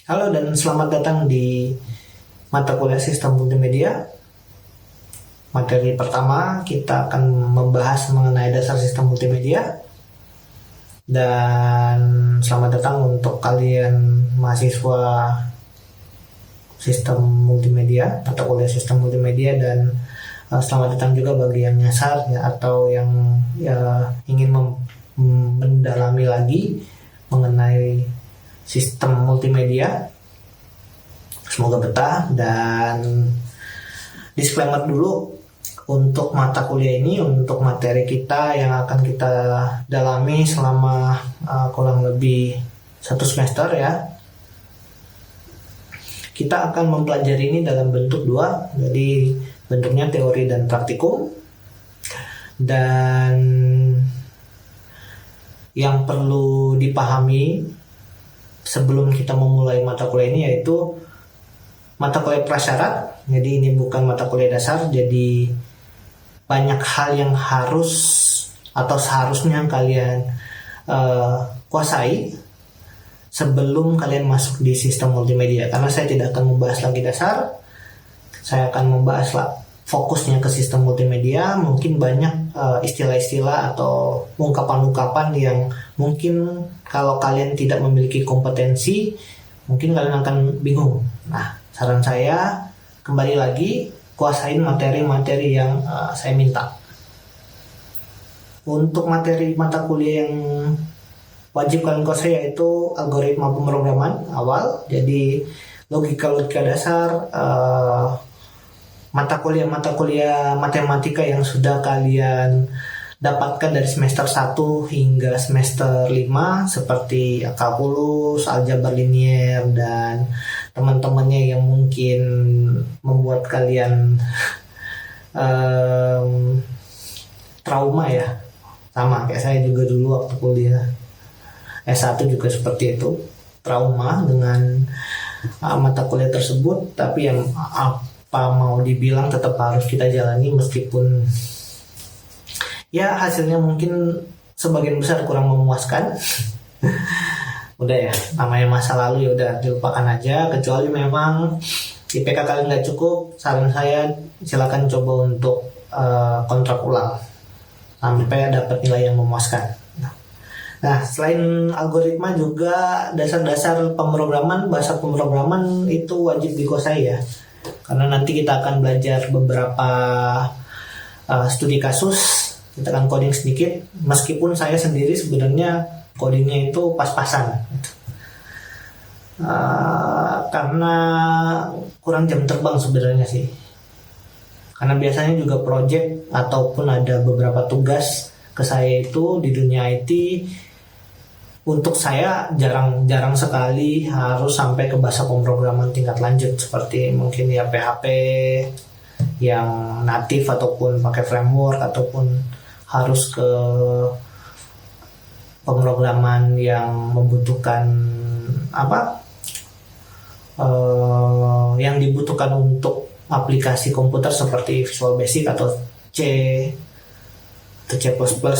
Halo dan selamat datang di mata kuliah Sistem Multimedia. Materi pertama kita akan membahas mengenai dasar sistem multimedia. Dan selamat datang untuk kalian mahasiswa sistem multimedia, mata kuliah sistem multimedia, dan selamat datang juga bagi yang nyasar ya, atau yang ingin mendalami lagi mengenai sistem multimedia. Semoga betah. Dan disclaimer dulu untuk mata kuliah ini, untuk materi kita yang akan kita dalami selama kurang lebih 1 semester ya. Kita akan mempelajari ini dalam bentuk 2, jadi bentuknya teori dan praktikum. Dan yang perlu dipahami sebelum kita memulai mata kuliah ini yaitu mata kuliah prasyarat. Jadi ini bukan mata kuliah dasar, jadi banyak hal yang harus atau seharusnya kalian kuasai sebelum kalian masuk di sistem multimedia. Karena saya tidak akan membahas lagi dasar, saya akan membahas fokusnya ke sistem multimedia. Mungkin banyak istilah-istilah atau ungkapan-ungkapan yang mungkin kalau kalian tidak memiliki kompetensi, mungkin kalian akan bingung. Nah, saran saya kembali lagi kuasain materi-materi yang saya minta. Untuk materi mata kuliah yang wajib kalian kuasai yaitu algoritma pemrograman awal, jadi logika dasar, mata kuliah matematika yang sudah kalian dapatkan dari semester 1 hingga semester 5 seperti kalkulus, aljabar linier, dan teman-temannya yang mungkin membuat kalian trauma ya. Sama kayak saya juga dulu waktu kuliah S1 juga seperti itu, trauma dengan mata kuliah tersebut. Tapi yang apa mau dibilang tetap harus kita jalani, meskipun ya hasilnya mungkin sebagian besar kurang memuaskan. Udah ya, namanya masa lalu, ya udah dilupakan aja. Kecuali memang IPK kalian nggak cukup, saran saya silakan coba untuk kontrak ulang sampai dapat nilai yang memuaskan. Nah, selain algoritma juga dasar-dasar pemrograman, bahasa pemrograman itu wajib dikuasai ya. Karena nanti kita akan belajar beberapa studi kasus. Kita akan coding sedikit, meskipun saya sendiri sebenarnya codingnya itu pas-pasan karena kurang jam terbang sebenarnya sih. Karena biasanya juga project ataupun ada beberapa tugas ke saya itu di dunia IT, untuk saya jarang sekali harus sampai ke bahasa pemrograman tingkat lanjut seperti mungkin ya PHP yang natif ataupun pakai framework, ataupun harus ke pemrograman yang membutuhkan yang dibutuhkan untuk aplikasi komputer seperti Visual Basic atau C atau C++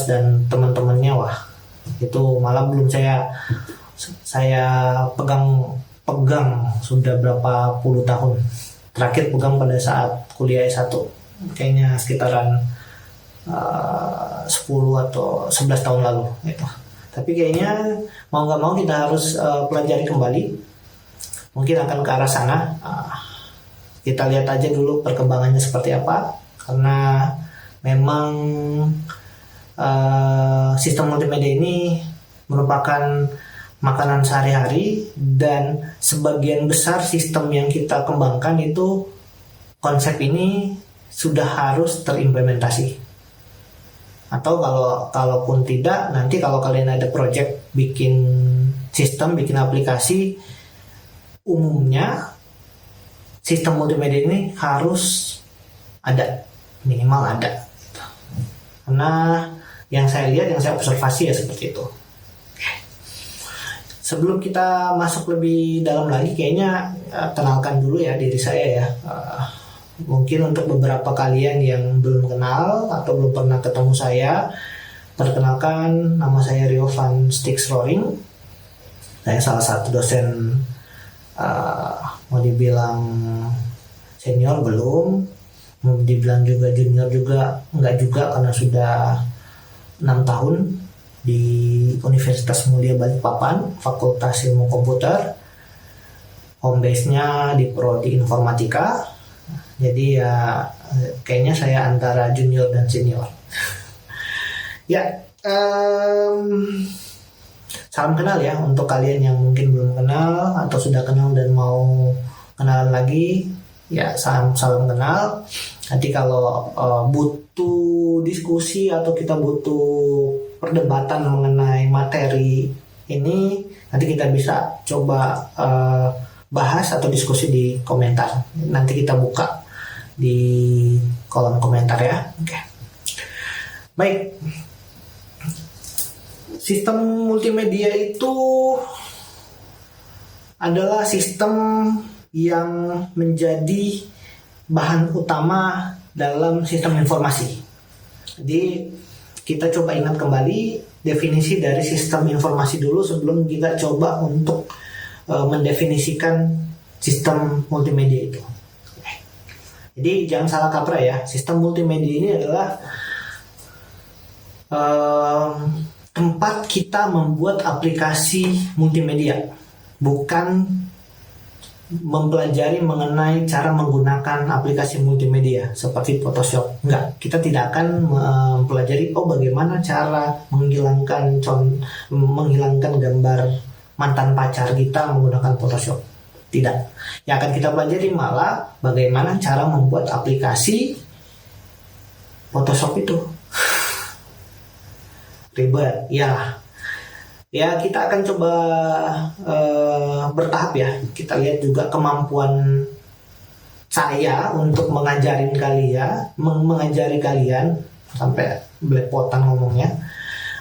dan teman-temannya. Wah, itu malah belum saya pegang sudah berapa puluh tahun. Terakhir pegang pada saat kuliah S1, kayaknya sekitaran 10 atau 11 tahun lalu gitu. Tapi kayaknya mau nggak mau kita harus pelajari kembali. Mungkin akan ke arah sana. Kita lihat aja dulu perkembangannya seperti apa. Karena memang sistem multimedia ini merupakan makanan sehari-hari, dan sebagian besar sistem yang kita kembangkan itu konsep ini sudah harus terimplementasi. Atau kalaupun tidak, nanti kalau kalian ada project bikin sistem, bikin aplikasi, umumnya sistem multimedia ini harus ada, minimal ada. Karena yang saya lihat, yang saya observasi ya seperti itu. Sebelum kita masuk lebih dalam lagi, kayaknya kenalkan dulu ya diri saya ya. Mungkin untuk beberapa kalian yang belum kenal atau belum pernah ketemu saya, perkenalkan, nama saya Rio Van Stixroring. Saya salah satu dosen uh, mau dibilang senior belum, mau dibilang juga junior juga enggak juga, karena sudah 6 tahun di Universitas Mulia Balikpapan, Fakultas Ilmu Komputer, home base-nya di Prodi Informatika. Jadi ya kayaknya saya antara junior dan senior. Ya, salam kenal ya untuk kalian yang mungkin belum kenal atau sudah kenal dan mau kenalan lagi. Ya, salam kenal. Nanti kalau butuh diskusi atau kita butuh perdebatan mengenai materi ini, nanti kita bisa coba bahas atau diskusi di komentar. Nanti kita buka di kolom komentar ya. Oke. Baik. Sistem multimedia itu adalah sistem yang menjadi bahan utama dalam sistem informasi. Jadi kita coba ingat kembali definisi dari sistem informasi dulu sebelum kita coba untuk mendefinisikan sistem multimedia itu. Jadi jangan salah kaprah ya, sistem multimedia ini adalah tempat kita membuat aplikasi multimedia, bukan mempelajari mengenai cara menggunakan aplikasi multimedia seperti Photoshop. Enggak, kita tidak akan mempelajari bagaimana cara menghilangkan gambar mantan pacar kita menggunakan Photoshop. Tidak. Yang akan kita pelajari malah bagaimana cara membuat aplikasi Photoshop itu. Ribet, ya. Ya, kita akan coba bertahap ya. Kita lihat juga kemampuan saya untuk mengajari kalian sampai belepotan ngomongnya,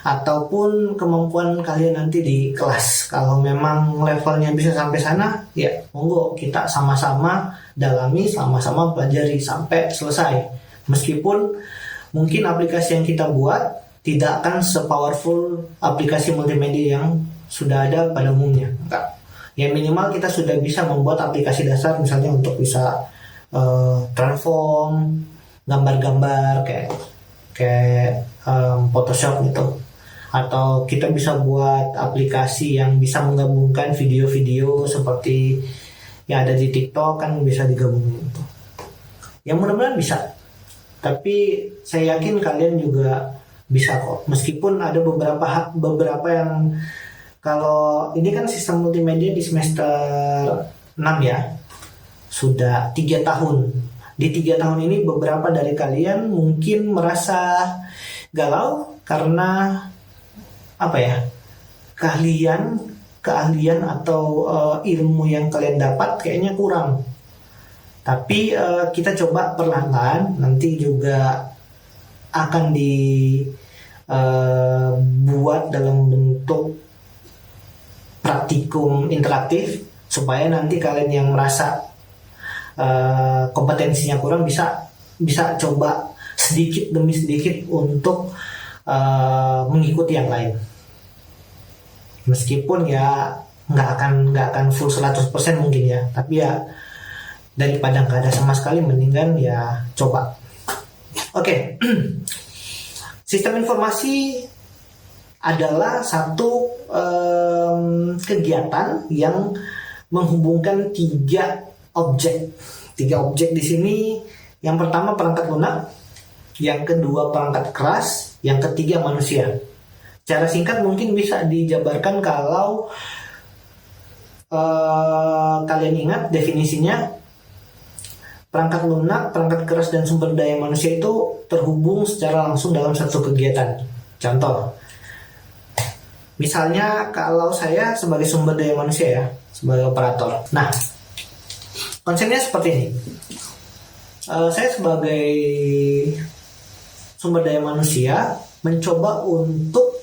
ataupun kemampuan kalian nanti di kelas. Kalau memang levelnya bisa sampai sana, ya monggo kita sama-sama dalami, sama-sama pelajari sampai selesai. Meskipun mungkin aplikasi yang kita buat tidak akan se-powerful aplikasi multimedia yang sudah ada pada umumnya. Enggak. Ya minimal kita sudah bisa membuat aplikasi dasar, misalnya untuk bisa transform gambar-gambar kayak Photoshop gitu. Atau kita bisa buat aplikasi yang bisa menggabungkan video-video seperti yang ada di TikTok, kan bisa digabungin itu. Yang mudah-mudahan bisa. Tapi saya yakin kalian juga bisa kok, meskipun ada beberapa yang, kalau ini kan sistem multimedia di semester 6 ya, sudah 3 tahun. Di 3 tahun ini beberapa dari kalian mungkin merasa galau karena keahlian atau ilmu yang kalian dapat kayaknya kurang. Tapi kita coba perlahan, nanti juga akan dibuat dalam bentuk praktikum interaktif supaya nanti kalian yang merasa kompetensinya kurang bisa coba sedikit demi sedikit untuk mengikuti yang lain. Meskipun ya nggak akan full 100% mungkin ya, tapi ya daripada nggak ada sama sekali, mendingan ya coba. Oke. Sistem informasi adalah satu kegiatan yang menghubungkan 3 objek. 3 objek di sini, yang pertama perangkat lunak, yang kedua perangkat keras, yang ketiga manusia. Secara singkat mungkin bisa dijabarkan kalau kalian ingat definisinya. Perangkat lunak, perangkat keras, dan sumber daya manusia itu terhubung secara langsung dalam satu kegiatan. Contoh, misalnya kalau saya sebagai sumber daya manusia ya, sebagai operator. Nah, konsepnya seperti ini. Saya sebagai sumber daya manusia mencoba untuk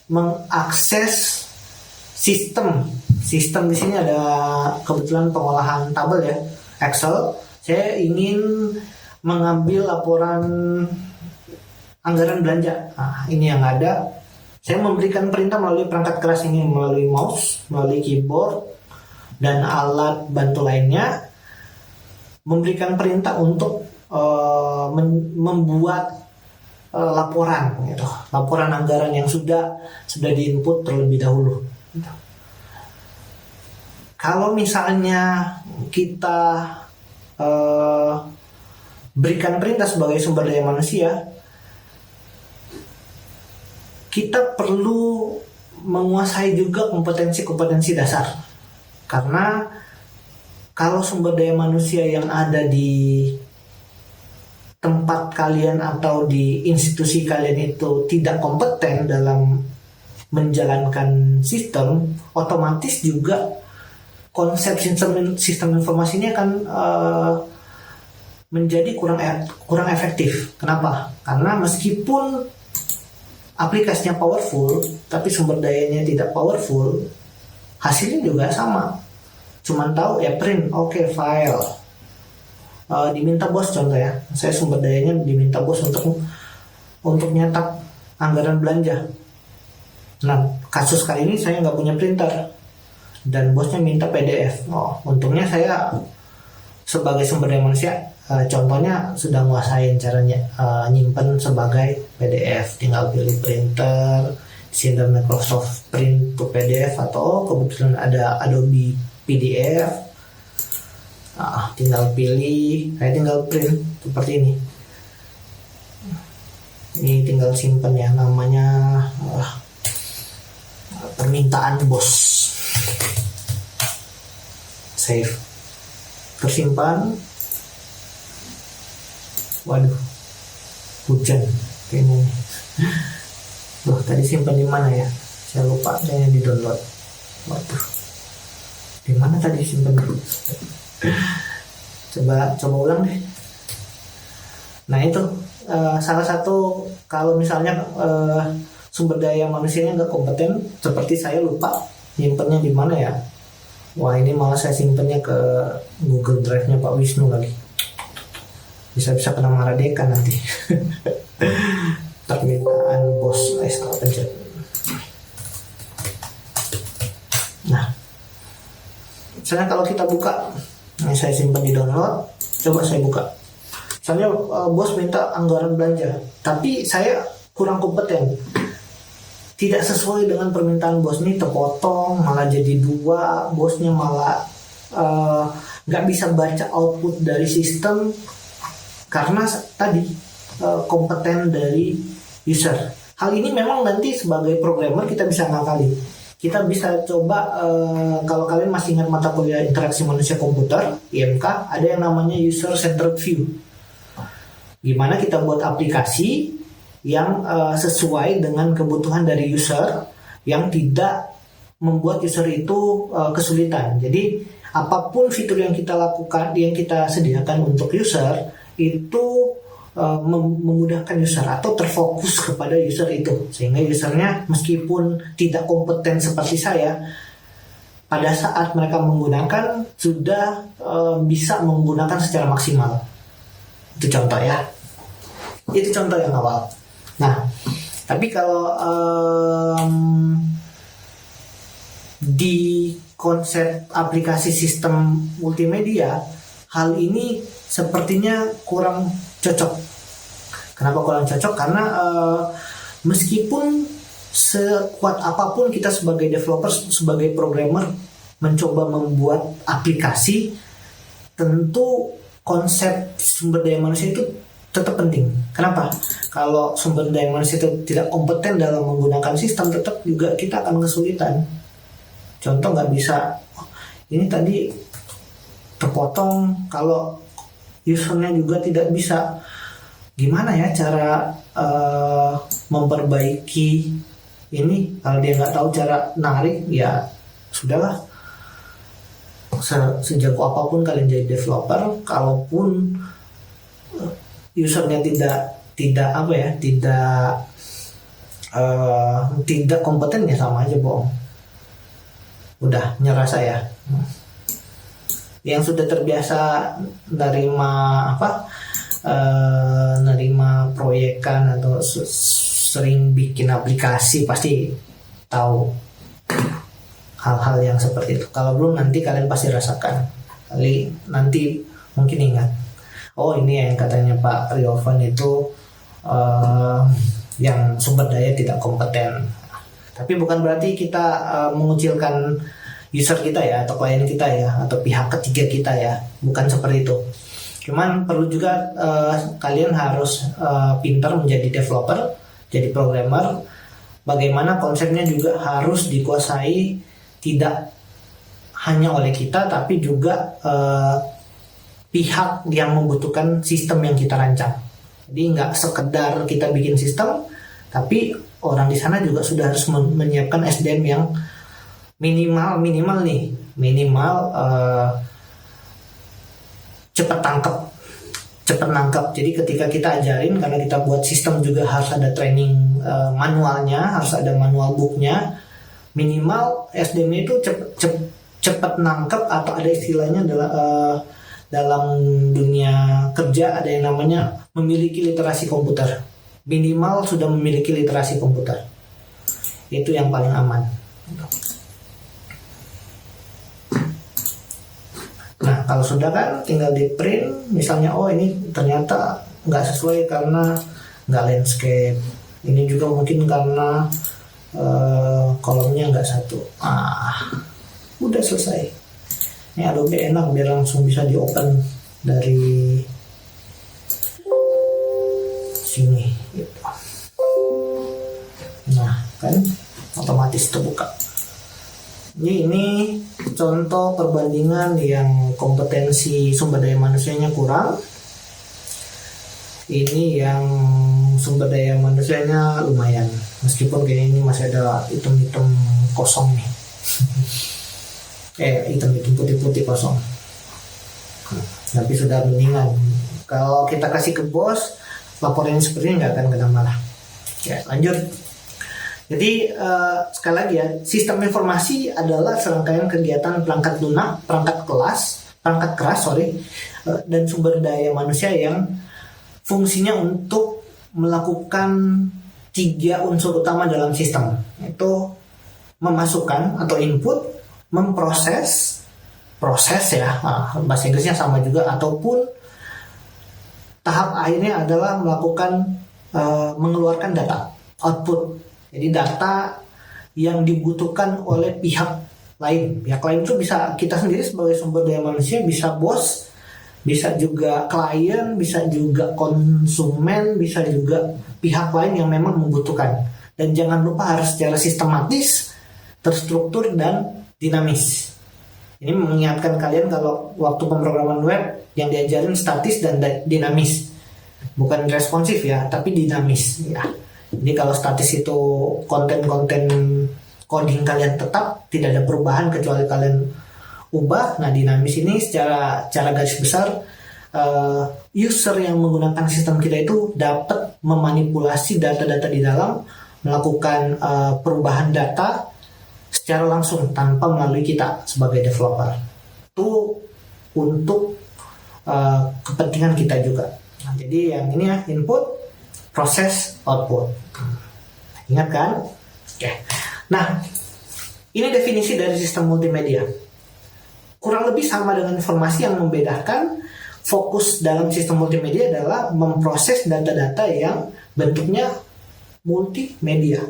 mengakses sistem. Sistem di sini ada kebetulan pengolahan tabel ya, Excel. Saya ingin mengambil laporan anggaran belanja. Nah, ini yang ada. Saya memberikan perintah melalui perangkat keras ini, melalui mouse, melalui keyboard, dan alat bantu lainnya memberikan perintah untuk membuat laporan gitu. Laporan anggaran yang sudah diinput terlebih dahulu gitu. Kalau misalnya kita berikan perintah sebagai sumber daya manusia, kita perlu menguasai juga kompetensi-kompetensi dasar. Karena kalau sumber daya manusia yang ada di tempat kalian atau di institusi kalian itu tidak kompeten dalam menjalankan sistem, otomatis juga konsep sistem informasi ini akan menjadi kurang efektif. Kenapa? Karena meskipun aplikasinya powerful, tapi sumber dayanya tidak powerful, hasilnya juga sama. Cuman tahu ya print, oke, file. Diminta bos contoh ya, saya sumber dayanya diminta bos untuk nyetak anggaran belanja. Nah, kasus kali ini saya nggak punya printer dan bosnya minta PDF. Untungnya saya sebagai sumber daya manusia, contohnya sudah nguasain caranya nyimpen sebagai PDF. Tinggal pilih printer, ada Microsoft Print to PDF atau kebetulan ada Adobe PDF. Tinggal pilih, saya tinggal print seperti ini. Ini tinggal simpan ya, namanya permintaan bos. Save, tersimpan. Waduh, hujan kayaknya. Loh, tadi simpan di mana ya? Saya lupa, kayaknya di download. Waduh, di mana tadi simpan? Coba ulang deh. Nah itu salah satu, kalau misalnya sumber daya manusianya nggak kompeten, seperti saya lupa nyimpennya di mana ya. Wah, ini malah saya simpennya ke Google Drive-nya Pak Wisnu lagi. Bisa kena marah dekan nanti. Permintaan bos SK pencet. Nah, misalnya kalau kita buka, ini saya simpan di download, coba saya buka. Misalnya bos minta anggaran belanja, tapi saya kurang kompeten, tidak sesuai dengan permintaan bos, nih terpotong, malah jadi 2, bosnya malah nggak bisa baca output dari sistem karena tadi kompeten dari user. Hal ini memang nanti sebagai programmer kita bisa ngakali. Kita bisa coba, kalau kalian masih ingat mata kuliah interaksi manusia komputer, IMK, ada yang namanya user centered view. Gimana kita buat aplikasi yang sesuai dengan kebutuhan dari user, yang tidak membuat user itu kesulitan. Jadi apapun fitur yang kita lakukan, yang kita sediakan untuk user, itu memudahkan user atau terfokus kepada user itu, sehingga usernya meskipun tidak kompeten seperti saya, pada saat mereka menggunakan sudah bisa menggunakan secara maksimal. Itu contoh ya, itu contoh yang awal. Nah, tapi kalau di konsep aplikasi sistem multimedia, hal ini sepertinya kurang cocok. Kenapa kurang cocok? Karena meskipun sekuat apapun kita sebagai developer, sebagai programmer mencoba membuat aplikasi, tentu konsep sumber daya manusia itu tetap penting. Kenapa? Kalau sumber daya manusia itu tidak kompeten dalam menggunakan sistem, tetap juga kita akan kesulitan. Contoh, nggak bisa, ini tadi terpotong, kalau usernya juga tidak bisa, gimana ya cara memperbaiki ini? Kalau dia nggak tahu cara narik, ya sudahlah. Sejago apapun kalian jadi developer, kalaupun usernya tidak kompeten, ya sama aja bohong. Udah nyerah saya. Yang sudah terbiasa nerima proyekan atau sering bikin aplikasi pasti tahu hal-hal yang seperti itu. Kalau belum, nanti kalian pasti rasakan. Kali nanti mungkin ingat, oh ini yang katanya Pak Riovan itu yang sumber daya tidak kompeten. Tapi bukan berarti kita mengucilkan user kita ya, atau klien kita ya, atau pihak ketiga kita ya, bukan seperti itu. Cuman perlu juga kalian harus pintar menjadi developer, jadi programmer. Bagaimana konsepnya juga harus dikuasai, tidak hanya oleh kita, tapi juga pihak yang membutuhkan sistem yang kita rancang. Jadi nggak sekedar kita bikin sistem, tapi orang di sana juga sudah harus menyiapkan SDM yang minimal cepat nangkep. Jadi ketika kita ajarin, karena kita buat sistem juga harus ada training manualnya, harus ada manual booknya, minimal SDM itu cepat nangkep, atau ada istilahnya dalam dunia kerja ada yang namanya memiliki literasi komputer. Minimal sudah memiliki literasi komputer. Itu yang paling aman. Nah, kalau sudah kan tinggal di print, misalnya oh ini ternyata nggak sesuai karena nggak landscape. Ini juga mungkin karena kolomnya nggak satu. Udah selesai. Ini Adobe enak, biar langsung bisa di open dari sini gitu. Nah kan otomatis terbuka. Jadi ini contoh perbandingan yang kompetensi sumber daya manusianya kurang. Ini yang sumber daya manusianya lumayan, meskipun kayaknya ini masih ada item-item kosong nih. Item-item putih-putih kosong. Tapi sudah mendingan. Kalau kita kasih ke bos, laporannya seperti ini nggak akan kena marah. Ya, lanjut. Jadi sekali lagi ya, sistem informasi adalah serangkaian kegiatan perangkat lunak, perangkat keras, dan sumber daya manusia yang fungsinya untuk melakukan 3 unsur utama dalam sistem, yaitu memasukkan atau input, memproses, bahasa Inggrisnya sama juga, ataupun tahap akhirnya adalah melakukan mengeluarkan data, output. Jadi data yang dibutuhkan oleh pihak lain. Pihak lain itu bisa kita sendiri sebagai sumber daya manusia, bisa bos, bisa juga klien, bisa juga konsumen, bisa juga pihak lain yang memang membutuhkan. Dan jangan lupa harus secara sistematis, terstruktur, dan dinamis. Ini mengingatkan kalian kalau waktu pemrograman web yang diajarin statis dan dinamis. Bukan responsif ya, tapi dinamis ya. Jadi kalau statis itu konten-konten coding kalian tetap, tidak ada perubahan kecuali kalian ubah. Nah, dinamis ini secara garis besar user yang menggunakan sistem kita itu dapat memanipulasi data-data di dalam, melakukan perubahan data secara langsung tanpa melalui kita sebagai developer. Itu untuk kepentingan kita juga. Nah, jadi yang ini ya, input, proses, output. Ingat kan? Oke. Nah, ini definisi dari sistem multimedia. Kurang lebih sama dengan informasi, yang membedakan fokus dalam sistem multimedia adalah memproses data-data yang bentuknya multimedia.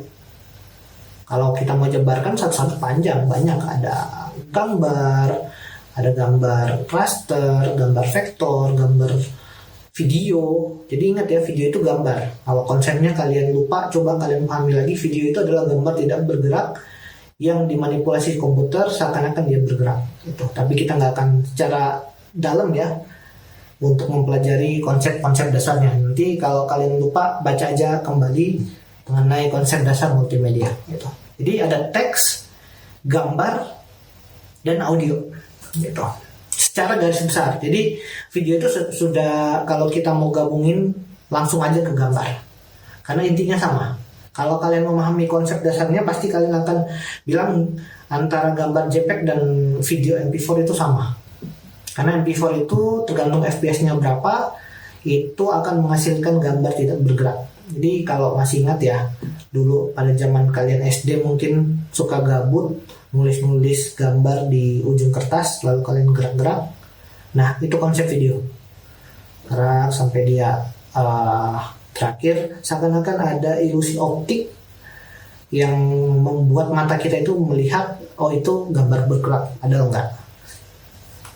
Kalau kita mau jabarkan satu-satu panjang, banyak, ada gambar raster, gambar vektor, gambar video. Jadi ingat ya, video itu gambar. Kalau konsepnya kalian lupa, coba kalian pahami lagi. Video itu adalah gambar tidak bergerak yang dimanipulasi komputer seakan-akan dia bergerak gitu. Tapi kita nggak akan secara dalam ya untuk mempelajari konsep-konsep dasarnya. Nanti kalau kalian lupa, baca aja kembali mengenai konsep dasar multimedia gitu. Jadi ada teks, gambar, dan audio gitu. Secara garis besar. Jadi video itu sudah, kalau kita mau gabungin langsung aja ke gambar. Karena intinya sama. Kalau kalian memahami konsep dasarnya, pasti kalian akan bilang antara gambar JPEG dan video MP4 itu sama. Karena MP4 itu tergantung FPS-nya berapa, itu akan menghasilkan gambar tidak bergerak. Jadi kalau masih ingat ya, dulu pada zaman kalian SD mungkin suka gabut, nulis-nulis gambar di ujung kertas lalu kalian gerak-gerak. Nah itu konsep video, gerak sampai dia terakhir seakan-akan ada ilusi optik yang membuat mata kita itu melihat oh itu gambar bergerak, ada enggak.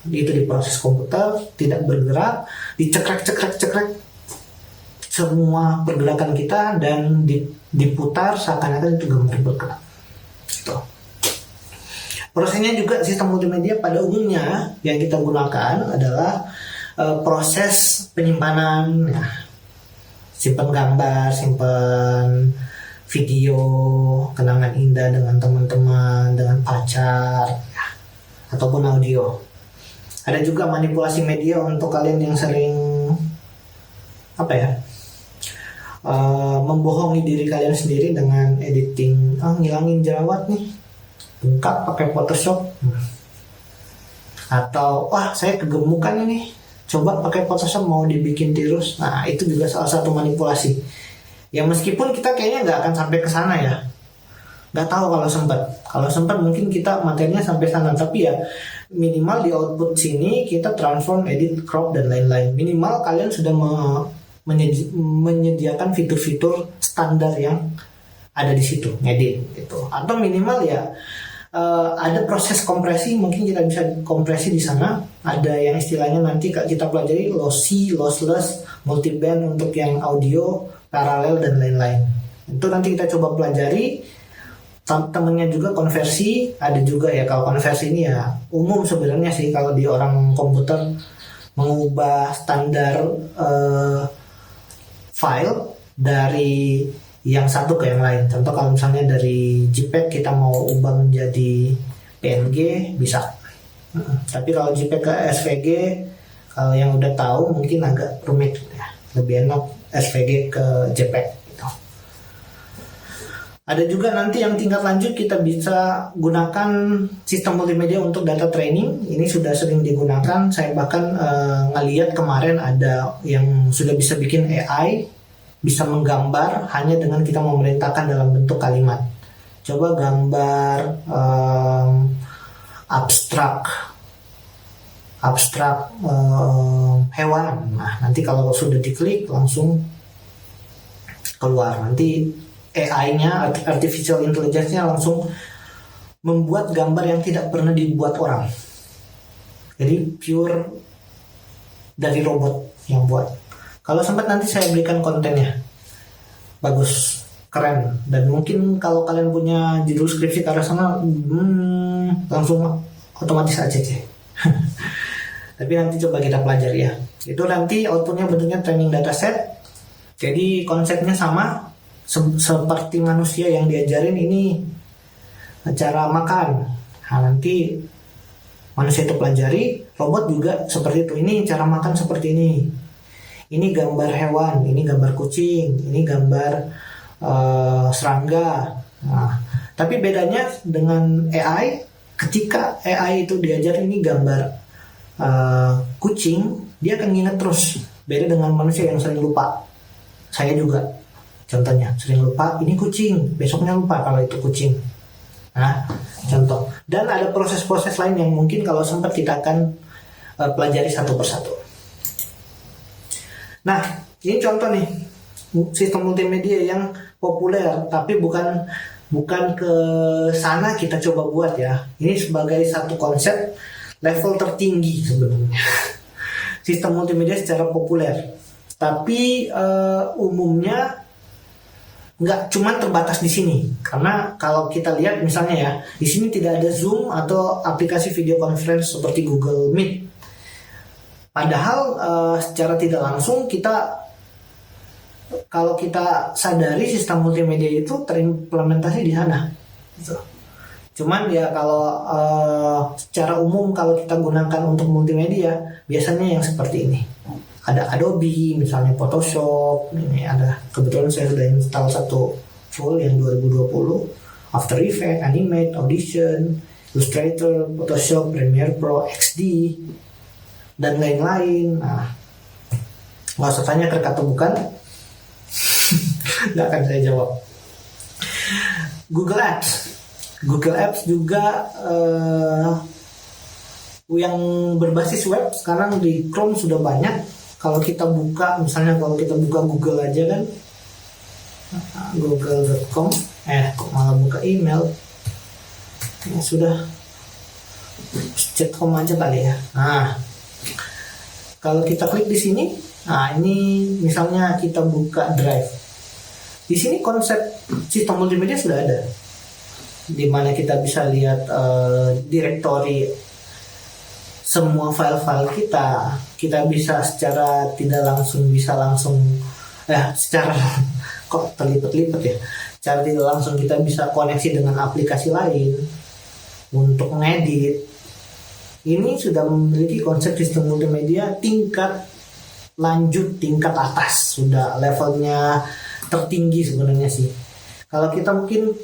Itu diproses komputer, tidak bergerak, dicekrek semua pergerakan kita dan diputar seakan-akan itu gambar bergerak. Gitu. Prosesnya juga sistem multimedia pada umumnya yang kita gunakan adalah proses penyimpanan, ya, simpan gambar, simpan video, kenangan indah dengan teman-teman, dengan pacar, ya, ataupun audio. Ada juga manipulasi media untuk kalian yang sering membohongi diri kalian sendiri dengan editing, ngilangin jerawat nih, bengkak pakai Photoshop, atau saya kegemukan ini, coba pakai Photoshop mau dibikin tirus. Nah itu juga salah satu manipulasi. Ya meskipun kita kayaknya nggak akan sampai ke sana ya, nggak tahu kalau sempat mungkin kita materinya sampai sana, tapi ya minimal di output sini kita transform, edit, crop dan lain-lain. Minimal kalian sudah menyediakan fitur-fitur standar yang ada di situ, ngedit gitu. Atau minimal ya ada proses kompresi, mungkin kita bisa kompresi di sana. Ada yang istilahnya nanti kita pelajari lossy, lossless, multiband untuk yang audio, paralel dan lain-lain. Itu nanti kita coba pelajari. Temennya juga konversi, ada juga ya. Kalau konversi ini ya umum sebenarnya sih, kalau di orang komputer mengubah standar file dari yang satu ke yang lain. Contoh kalau misalnya dari JPEG kita mau ubah menjadi PNG bisa. Tapi kalau JPEG ke SVG, kalau yang udah tahu mungkin agak rumit ya. Lebih enak SVG ke JPEG. Ada juga nanti yang tingkat lanjut kita bisa gunakan sistem multimedia untuk data training. Ini sudah sering digunakan. Saya bahkan ngeliat kemarin ada yang sudah bisa bikin AI, bisa menggambar hanya dengan kita memerintahkan dalam bentuk kalimat. Coba gambar abstrak hewan. Nah nanti kalau sudah diklik langsung keluar. Nanti AI-nya, artificial intelligence-nya langsung membuat gambar yang tidak pernah dibuat orang. Jadi pure dari robot yang buat. Kalau sempat nanti saya berikan kontennya. Bagus, keren. Dan mungkin kalau kalian punya judul skripsi ke arah sana, langsung otomatis aja sih. Tapi nanti coba kita pelajari ya. Itu nanti outputnya bentuknya training dataset. Jadi konsepnya sama. Seperti manusia yang diajarin ini cara makan. Nah, nanti manusia itu pelajari, robot juga seperti itu. Ini cara makan seperti ini. Ini gambar hewan, ini gambar kucing, ini gambar serangga. Nah, tapi bedanya dengan AI, ketika AI itu diajarin ini gambar kucing, dia akan ingat terus. Beda dengan manusia yang sering lupa. Saya juga. Contohnya, sering lupa, ini kucing, besoknya lupa kalau itu kucing. Nah, contoh. Dan ada proses-proses lain yang mungkin kalau sempat kita akan pelajari satu persatu. Nah, ini contoh nih, sistem multimedia yang populer, tapi bukan ke sana kita coba buat ya. Ini sebagai satu konsep level tertinggi sebenarnya. Sistem multimedia secara populer. Tapi umumnya nggak cuma terbatas di sini, karena kalau kita lihat misalnya ya, di sini tidak ada Zoom atau aplikasi video conference seperti Google Meet. Padahal secara tidak langsung kalau kita sadari sistem multimedia itu terimplementasi di sana. Gitu. Cuman ya kalau secara umum kalau kita gunakan untuk multimedia biasanya yang seperti ini. Ada Adobe, misalnya Photoshop, ini ada, kebetulan saya sudah install satu full yang 2020, After Effects, Animate, Audition, Illustrator, Photoshop, Premiere Pro, XD, dan lain-lain. Nah, nggak usah tanya klik atau bukan, nggak akan saya jawab. Google Ads. Google Apps juga yang berbasis web sekarang di Chrome sudah banyak. Kalau kita buka, misalnya kalau kita buka Google aja kan, google.com, kok malah buka email, ya sudah, chat home aja kali ya. Nah, kalau kita klik di sini, nah ini misalnya kita buka Drive. Di sini konsep sistem multimedia sudah ada, di mana kita bisa lihat direktori semua file-file kita bisa secara tidak langsung secara kok terlipat-lipat ya, secara tidak langsung kita bisa koneksi dengan aplikasi lain untuk ngedit. Ini sudah memiliki konsep sistem multimedia tingkat lanjut, tingkat atas, sudah levelnya tertinggi sebenarnya sih. Kalau kita mungkin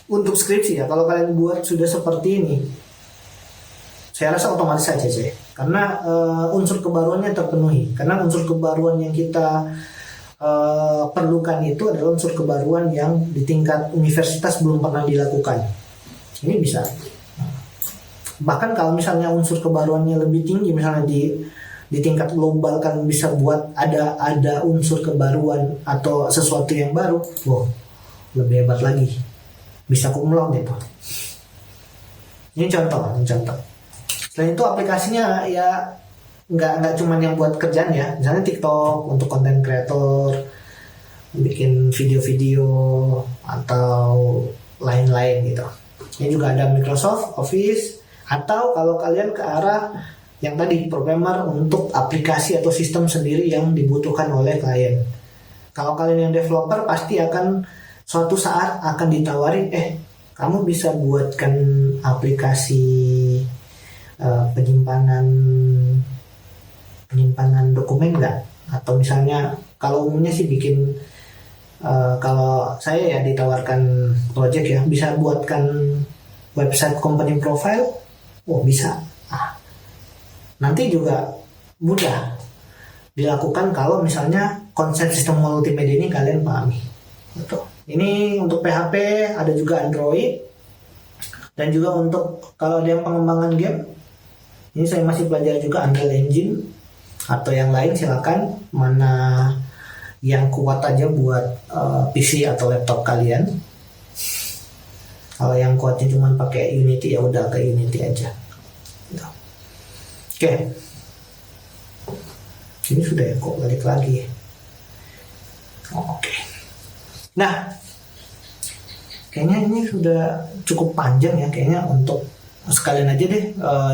untuk skripsi ya, kalau kalian buat sudah seperti ini, saya rasa otomatis saja sih, karena unsur kebaruannya terpenuhi. Karena unsur kebaruan yang kita perlukan itu adalah unsur kebaruan yang di tingkat universitas belum pernah dilakukan. Ini bisa. Bahkan kalau misalnya unsur kebaruannya lebih tinggi, misalnya di tingkat global kan bisa buat ada unsur kebaruan atau sesuatu yang baru, wow, lebih hebat lagi, bisa cum laude itu. Ini contoh. Selain itu aplikasinya ya nggak cuma yang buat kerjaan ya, misalnya TikTok untuk konten kreator, bikin video-video atau lain-lain gitu. Ini juga ada Microsoft Office, atau kalau kalian ke arah yang tadi programmer untuk aplikasi atau sistem sendiri yang dibutuhkan oleh klien. Kalau kalian yang developer pasti akan suatu saat akan ditawari, kamu bisa buatkan aplikasi penyimpanan dokumen nggak? Atau misalnya kalau umumnya sih bikin, kalau saya ya ditawarkan project ya, bisa buatkan website company profile, bisa. Nanti juga mudah dilakukan kalau misalnya konsep sistem multimedia ini kalian pahami. Betul. Ini untuk PHP, ada juga Android, dan juga untuk kalau ada yang pengembangan game, ini saya masih belajar juga Unreal Engine atau yang lain, silakan mana yang kuat aja buat PC atau laptop kalian. Kalau yang kuatnya cuma pakai Unity, ya udah ke Unity aja. Gitu. Oke. Ini sudah ya, kok balik lagi. Oke. Nah, kayaknya ini sudah cukup panjang ya, kayaknya untuk sekalian aja deh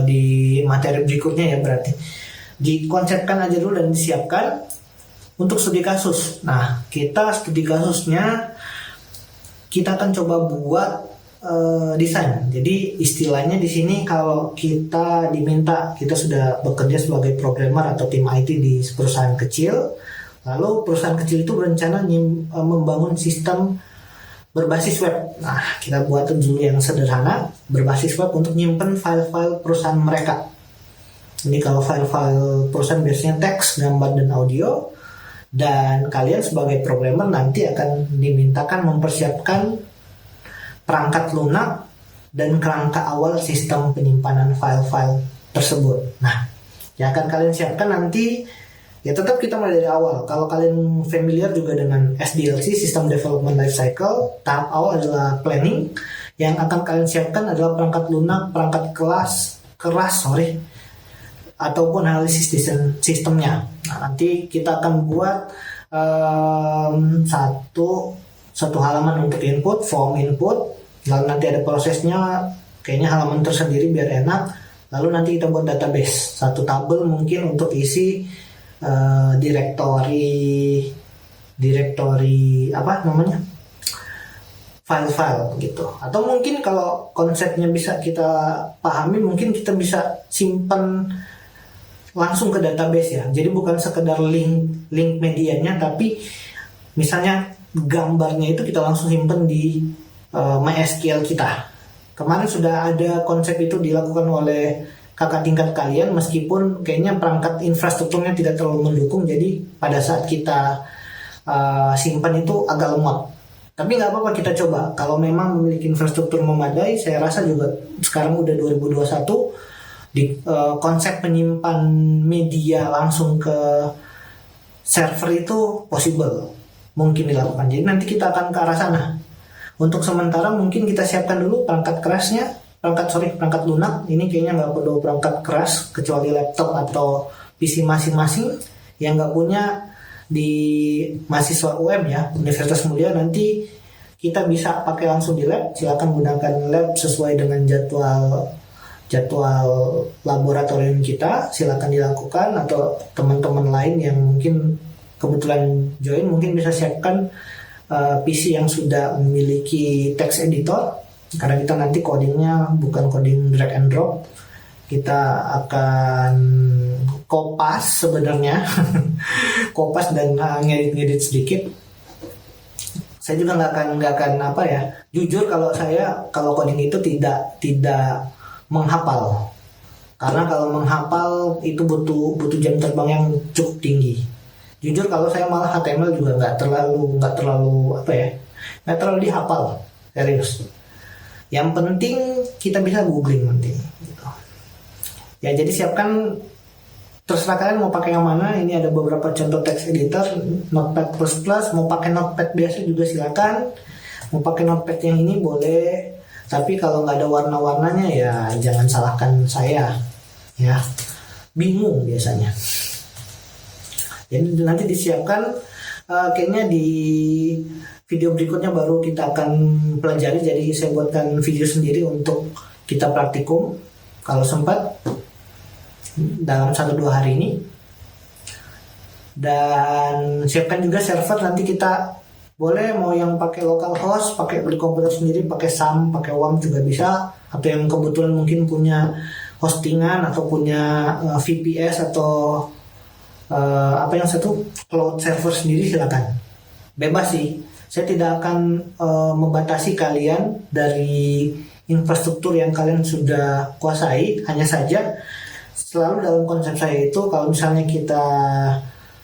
di materi berikutnya ya, berarti dikonsepkan aja dulu dan disiapkan untuk studi kasus. Nah, kita studi kasusnya kita akan coba buat desain. Jadi istilahnya di sini kalau kita diminta, kita sudah bekerja sebagai programmer atau tim IT di perusahaan kecil, lalu perusahaan kecil itu berencana membangun sistem berbasis web. Nah, kita buat dulu yang sederhana, berbasis web untuk nyimpen file-file perusahaan mereka. Ini kalau file-file perusahaan biasanya teks, gambar, dan audio. Dan kalian sebagai programmer nanti akan dimintakan mempersiapkan perangkat lunak dan kerangka awal sistem penyimpanan file-file tersebut. Nah, yang akan kalian siapkan nanti ya tetap kita mulai dari awal. Kalau kalian familiar juga dengan SDLC, System Development Lifecycle, tahap awal adalah planning. Yang akan kalian siapkan adalah perangkat lunak, perangkat keras, ataupun analisis sistemnya. Nah, nanti kita akan buat satu halaman untuk input, form input, lalu nanti ada prosesnya, kayaknya halaman tersendiri biar enak. Lalu nanti kita buat database, satu tabel mungkin untuk isi direktori file-file gitu. Atau mungkin kalau konsepnya bisa kita pahami, mungkin kita bisa simpan langsung ke database ya. Jadi bukan sekedar link medianya, tapi misalnya gambarnya itu kita langsung simpan di MySQL kita. Kemarin sudah ada konsep itu dilakukan oleh kakak tingkat kalian, meskipun kayaknya perangkat infrastrukturnya tidak terlalu mendukung, jadi pada saat kita simpan itu agak lemot. Tapi nggak apa-apa, kita coba. Kalau memang memiliki infrastruktur memadai, saya rasa juga sekarang udah 2021, di konsep penyimpan media langsung ke server itu possible, mungkin dilakukan. Jadi nanti kita akan ke arah sana. Untuk sementara mungkin kita siapkan dulu perangkat kerasnya, perangkat lunak. Ini kayaknya nggak perlu perangkat keras kecuali laptop atau PC masing-masing. Yang nggak punya di mahasiswa UM ya, Universitas Mulia, nanti kita bisa pakai langsung di lab. Silakan gunakan lab sesuai dengan jadwal laboratorium kita, silakan dilakukan. Atau teman-teman lain yang mungkin kebetulan join mungkin bisa siapkan PC yang sudah memiliki text editor, karena kita nanti codingnya bukan coding drag and drop, kita akan kopas sebenarnya kopas dan ngedit sedikit. Saya juga nggak akan apa ya, jujur kalau coding itu tidak menghafal, karena kalau menghafal itu butuh jam terbang yang cukup tinggi. Jujur kalau saya malah HTML juga nggak terlalu apa ya, nggak terlalu dihafal, serius. Yang penting kita bisa googling nanti gitu. Ya, jadi siapkan, terserah kalian mau pakai yang mana. Ini ada beberapa contoh text editor, Notepad++, mau pakai Notepad biasa juga silakan. Mau pakai Notepad yang ini boleh, tapi kalau nggak ada warna-warnanya ya jangan salahkan saya ya, bingung biasanya. Jadi nanti disiapkan, kayaknya di video berikutnya baru kita akan pelajari. Jadi saya buatkan video sendiri untuk kita praktikum kalau sempat dalam 1-2 hari ini. Dan siapkan juga server, nanti kita boleh mau yang pakai local host, pakai beli komputer sendiri, pakai SAM, pakai WAM juga bisa. Atau yang kebetulan mungkin punya hostingan atau punya VPS atau apa yang satu cloud server sendiri, silakan. Bebas sih. Saya tidak akan membatasi kalian dari infrastruktur yang kalian sudah kuasai. Hanya saja selalu dalam konsep saya itu, kalau misalnya kita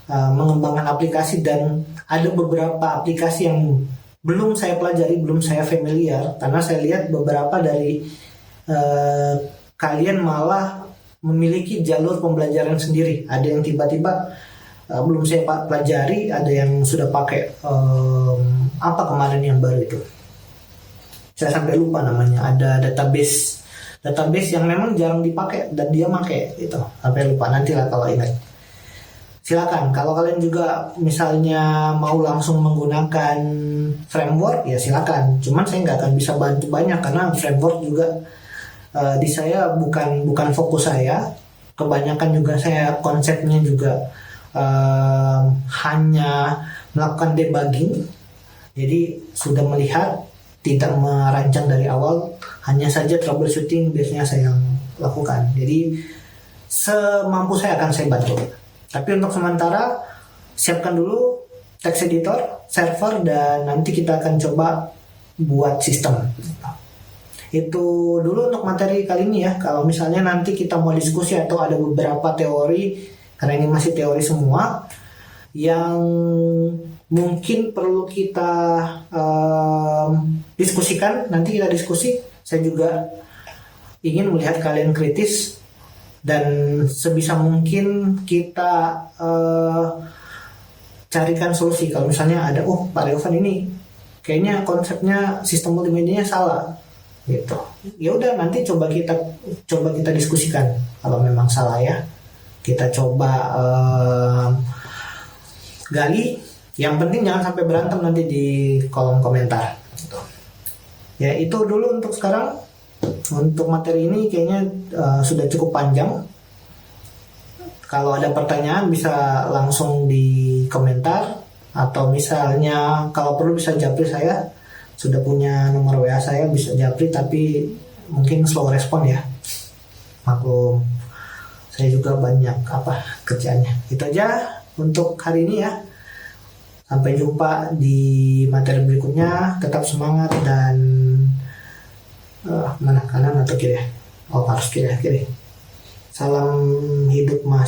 mengembangkan aplikasi dan ada beberapa aplikasi yang belum saya pelajari, belum saya familiar, karena saya lihat beberapa dari kalian malah memiliki jalur pembelajaran sendiri. Ada yang tiba-tiba belum saya pelajari, ada yang sudah pakai apa kemarin yang baru itu, saya sampai lupa namanya. Ada database yang memang jarang dipakai dan dia pakai itu, sampai lupa. Nantilah kalau ingat. Silakan. Kalau kalian juga misalnya mau langsung menggunakan framework ya silakan. Cuman saya nggak akan bisa bantu banyak karena framework juga di saya bukan fokus saya. Kebanyakan juga saya konsepnya juga hanya melakukan debugging. Jadi sudah melihat, tidak merancang dari awal, hanya saja troubleshooting biasanya saya yang lakukan. Jadi semampu saya akan saya bantu. Tapi untuk sementara siapkan dulu text editor, server, dan nanti kita akan coba buat sistem. Itu dulu untuk materi kali ini ya. Kalau misalnya nanti kita mau diskusi atau ada beberapa teori, karena ini masih teori semua, yang mungkin perlu kita diskusikan, nanti kita diskusi. Saya juga ingin melihat kalian kritis, dan sebisa mungkin kita carikan solusi. Kalau misalnya ada, Pak Riovan ini kayaknya konsepnya sistem multimedianya salah, gitu. Ya udah, nanti coba kita diskusikan. Kalau memang salah ya, kita coba gali. Yang penting jangan sampai berantem nanti di kolom komentar. Gitu. Ya itu dulu untuk sekarang. Untuk materi ini kayaknya sudah cukup panjang. Kalau ada pertanyaan bisa langsung di komentar, atau misalnya kalau perlu bisa japri saya. Sudah punya nomor WA saya, bisa japri, tapi mungkin slow respon ya. Maklum, saya juga banyak kerjaannya. Itu aja untuk hari ini ya. Sampai jumpa di materi berikutnya. Tetap semangat dan mana kanan atau kiri? Harus kiri. Salam hidup Mas.